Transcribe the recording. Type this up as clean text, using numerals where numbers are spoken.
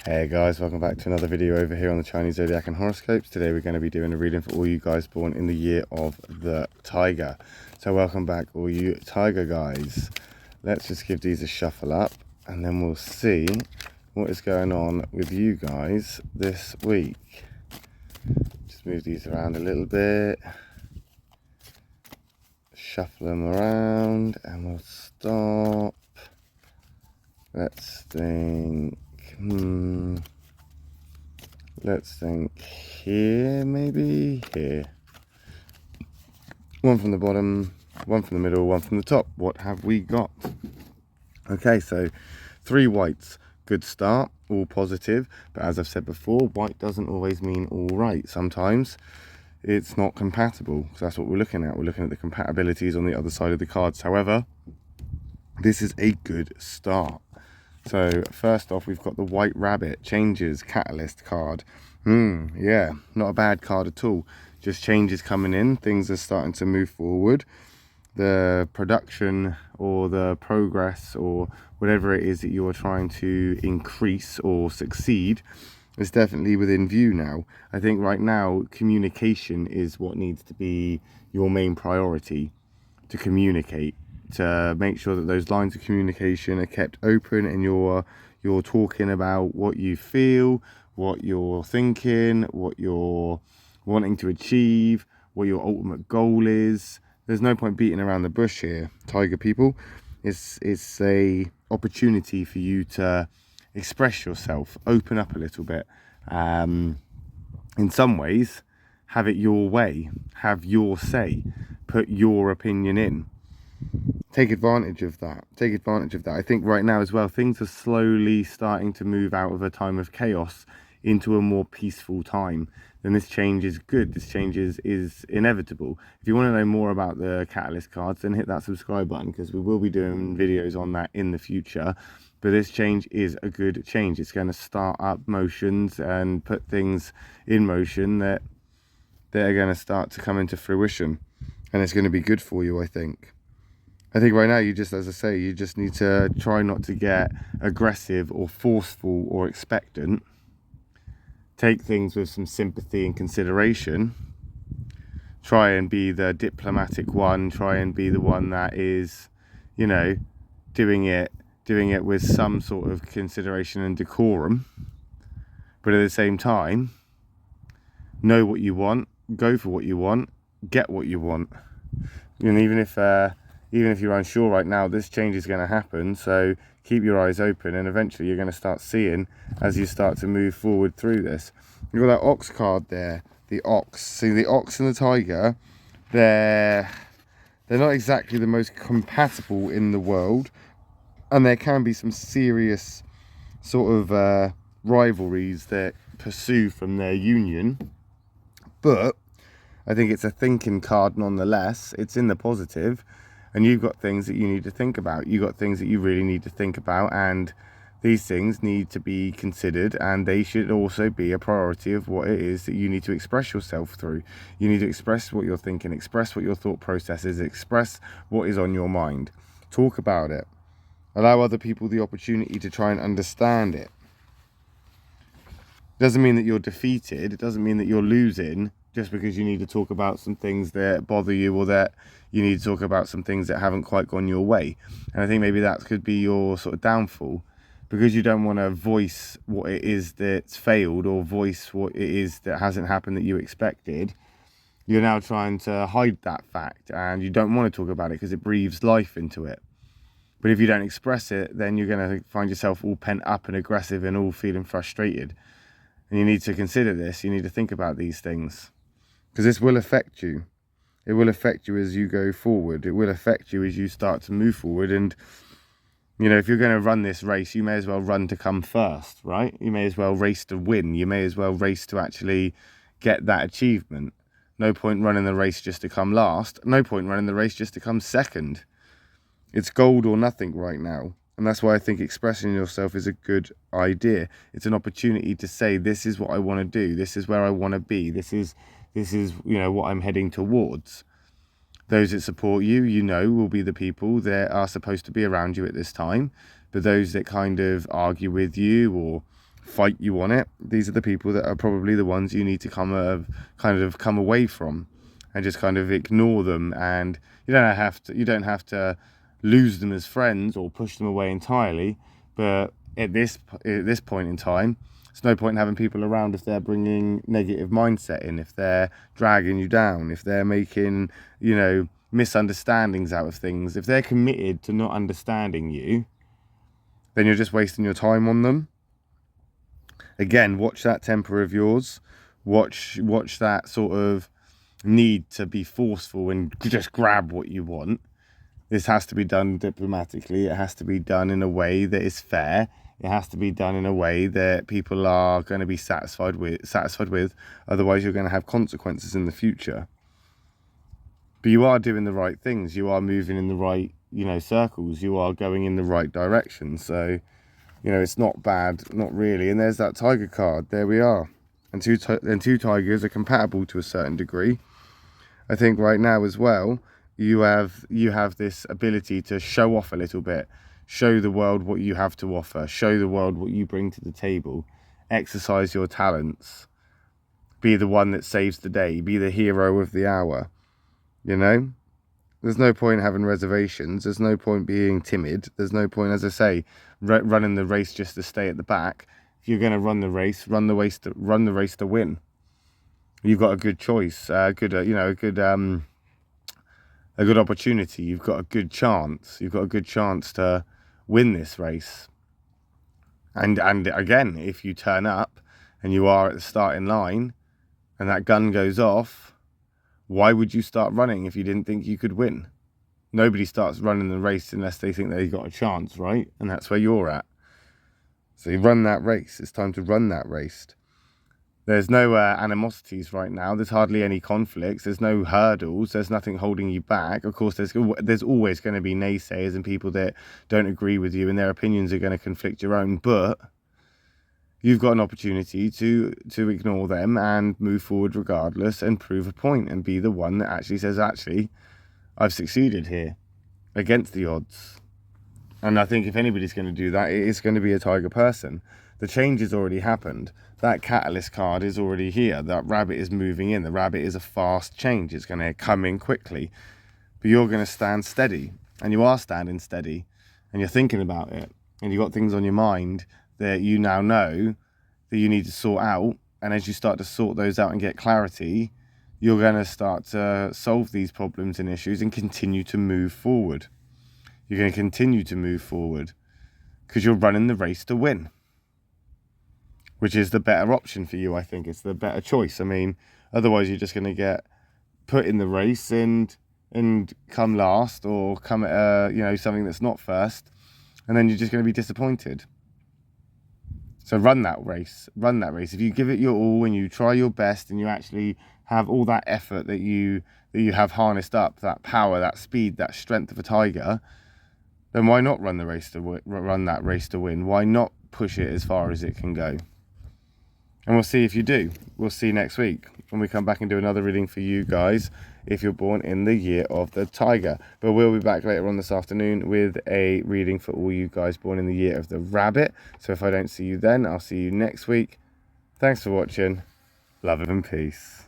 Hey guys, welcome back to another video over here on the Chinese Zodiac and horoscopes. Today we're going to be doing a reading for all you guys born in the year of the Tiger. So welcome back all you Tiger guys. Let's just give these a shuffle up and then we'll see what is going on with you guys this week. Just move these around a little bit. Shuffle them around and we'll stop. Let's think. Let's think here, maybe here. One from the bottom, one from the middle, one from the top. What have we got? Okay, so 3 whites. Good start, all positive. But as I've said before, white doesn't always mean all right. Sometimes it's not compatible. So that's what we're looking at. We're looking at the compatibilities on the other side of the cards. However, this is a good start. So first off, we've got the White Rabbit, Changes, Catalyst card. Yeah, not a bad card at all. Just changes coming in, things are starting to move forward. The production or the progress or whatever it is that you're trying to increase or succeed is definitely within view now. I think right now, communication is what needs to be your main priority, to communicate. To make sure that those lines of communication are kept open and you're talking about what you feel, what you're thinking, what you're wanting to achieve, what your ultimate goal is. There's no point beating around the bush here, Tiger people. It's a opportunity for you to express yourself, open up a little bit. In some ways, have it your way, have your say, put your opinion in. Take advantage of that. Take advantage of that. I think right now as well, things are slowly starting to move out of a time of chaos into a more peaceful time. Then this change is good. This change is inevitable. If you want to know more about the Catalyst cards, then hit that subscribe button because we will be doing videos on that in the future. But this change is a good change. It's going to start up motions and put things in motion that are going to start to come into fruition. And it's going to be good for you, I think. I think right now you just, as I say, you just need to try not to get aggressive or forceful or expectant. Take things with some sympathy and consideration. Try and be the diplomatic one. Try and be the one that is, you know, doing it with some sort of consideration and decorum. But at the same time, know what you want, go for what you want, get what you want. And even if you're unsure right now, this change is going to happen. So keep your eyes open and eventually you're going to start seeing as you start to move forward through this. You've got that ox card there, the ox. See, the ox and the tiger, they're not exactly the most compatible in the world. And there can be some serious sort of rivalries that pursue from their union. But I think it's a thinking card nonetheless. It's in the positive. And you've got things that you need to think about. You've got things that you really need to think about. And these things need to be considered. And they should also be a priority of what it is that you need to express yourself through. You need to express what you're thinking. Express what your thought process is. Express what is on your mind. Talk about it. Allow other people the opportunity to try and understand it. Doesn't mean that you're defeated. It doesn't mean that you're losing just because you need to talk about some things that bother you or that you need to talk about some things that haven't quite gone your way. And I think maybe that could be your sort of downfall because you don't want to voice what it is that's failed or voice what it is that hasn't happened that you expected. You're now trying to hide that fact and you don't want to talk about it because it breathes life into it. But if you don't express it, then you're going to find yourself all pent up and aggressive and all feeling frustrated. And you need to consider this. You need to think about these things. Because this will affect you. It will affect you as you go forward. It will affect you as you start to move forward. And, you know, if you're going to run this race, you may as well run to come first, right? You may as well race to win. You may as well race to actually get that achievement. No point running the race just to come last. No point running the race just to come second. It's gold or nothing right now. And that's why I think expressing yourself is a good idea. It's an opportunity to say, this is what I want to do. This is where I want to be. This is, you know, what I'm heading towards. Those that support you, you know, will be the people that are supposed to be around you at this time. But those that kind of argue with you or fight you on it, these are the people that are probably the ones you need to come away from, and just kind of ignore them. And you don't have to lose them as friends or push them away entirely, but at this point in time, it's no point in having people around if they're bringing negative mindset in, if they're dragging you down, if they're making, you know, misunderstandings out of things. If they're committed to not understanding you, then you're just wasting your time on them. Again, watch that temper of yours. Watch that sort of need to be forceful and just grab what you want. This has to be done diplomatically. It has to be done in a way that is fair. It has to be done in a way that people are going to be satisfied with. Otherwise, you're going to have consequences in the future. But you are doing the right things. You are moving in the right, you know, circles. You are going in the right direction. So, you know, it's not bad, not really. And there's that tiger card. There we are. And two tigers are compatible to a certain degree. I think right now as well, you have this ability to show off a little bit, show the world what you have to offer, show the world what you bring to the table, exercise your talents, be the one that saves the day, be the hero of the hour. You know, there's no point having reservations. There's no point being timid. There's no point, as I say, running the race just to stay at the back. If you're going to run the race, run the race to win. You've got a good choice, a good opportunity. You've got a good chance. You've got a good chance to win this race. And again, if you turn up and you are at the starting line and that gun goes off, why would you start running if you didn't think you could win? Nobody starts running the race unless they think they've got a chance, right? And that's where you're at. So you run that race. It's time to run that race. There's no animosities right now. There's hardly any conflicts. There's no hurdles. There's nothing holding you back. Of course, there's always going to be naysayers and people that don't agree with you, and their opinions are going to conflict your own. But you've got an opportunity to ignore them and move forward regardless, and prove a point and be the one that actually says, actually, I've succeeded here against the odds. And I think if anybody's going to do that, it is going to be a tiger person. The change has already happened. That catalyst card is already here. That rabbit is moving in. The rabbit is a fast change. It's going to come in quickly. But you're going to stand steady. And you are standing steady. And you're thinking about it. And you've got things on your mind that you now know that you need to sort out. And as you start to sort those out and get clarity, you're going to start to solve these problems and issues and continue to move forward. You're going to continue to move forward because you're running the race to win, which is the better option for you. I think it's the better choice. I mean, otherwise you're just going to get put in the race and come last, or come at something that's not first, and then you're just going to be disappointed. So run that race. If you give it your all and you try your best and you actually have all that effort that you have harnessed up, that power, that speed, that strength of a tiger, then why not run that race to win? Why not push it as far as it can go? And we'll see if you do. We'll see next week when we come back and do another reading for you guys if you're born in the year of the tiger. But we'll be back later on this afternoon with a reading for all you guys born in the year of the rabbit. So if I don't see you then, I'll see you next week. Thanks for watching. Love and peace.